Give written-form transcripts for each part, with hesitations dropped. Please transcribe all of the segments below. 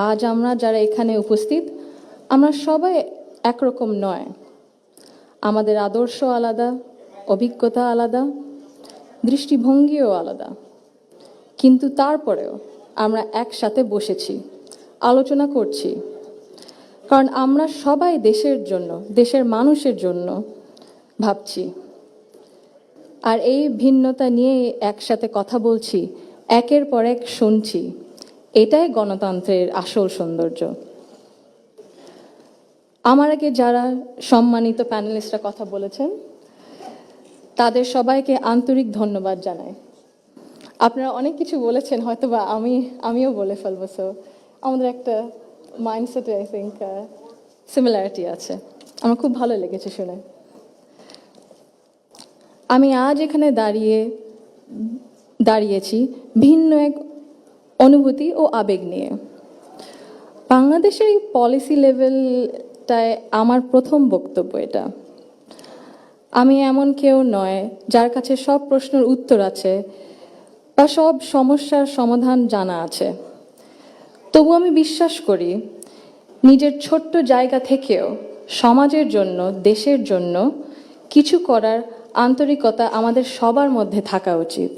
আজ আমরা যারা এখানে উপস্থিত, আমরা সবাই একরকম নয়। আমাদের আদর্শ আলাদা, অভিজ্ঞতা আলাদা, দৃষ্টিভঙ্গিও আলাদা। কিন্তু তারপরেও আমরা একসাথে বসেছি, আলোচনা করছি। কারণ আমরা সবাই দেশের জন্য, দেশের মানুষের জন্য ভাবছি। আর এই ভিন্নতা নিয়ে একসাথে কথা বলছি, একের পর এক শুনছি। এটাই গণতন্ত্রের আসল সৌন্দর্য। আমার আগে যারা সম্মানিত প্যানেলিস্টরা কথা বলেছেন, তাদের সবাইকে আন্তরিক ধন্যবাদ জানাই। আপনারা অনেক কিছু বলেছেন, হয়তো বা আমিও বলে ফেলবো। সো আমাদের একটা মাইন্ডসেটে আই থিঙ্ক সিমিলারিটি আছে। আমার খুব ভালো লেগেছে শুনে। আমি আজ এখানে দাঁড়িয়েছি ভিন্ন এক অনুভূতি ও আবেগ নিয়ে। বাংলাদেশের এই পলিসি লেভেলটায় আমার প্রথম বক্তব্য এটা। আমি এমন কেউ নয় যার কাছে সব প্রশ্নের উত্তর আছে বা সব সমস্যার সমাধান জানা আছে। তবু আমি বিশ্বাস করি, নিজের ছোট্ট জায়গা থেকেও সমাজের জন্য, দেশের জন্য কিছু করার আন্তরিকতা আমাদের সবার মধ্যে থাকা উচিত।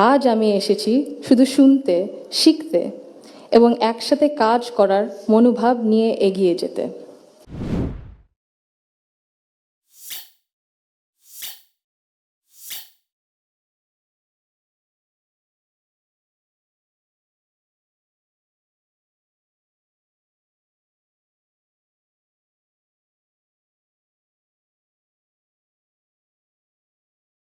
আজ আমি এসেছি শুধু শুনতে, শিখতে এবং একসাথে কাজ করার মনোভাব নিয়ে এগিয়ে যেতে।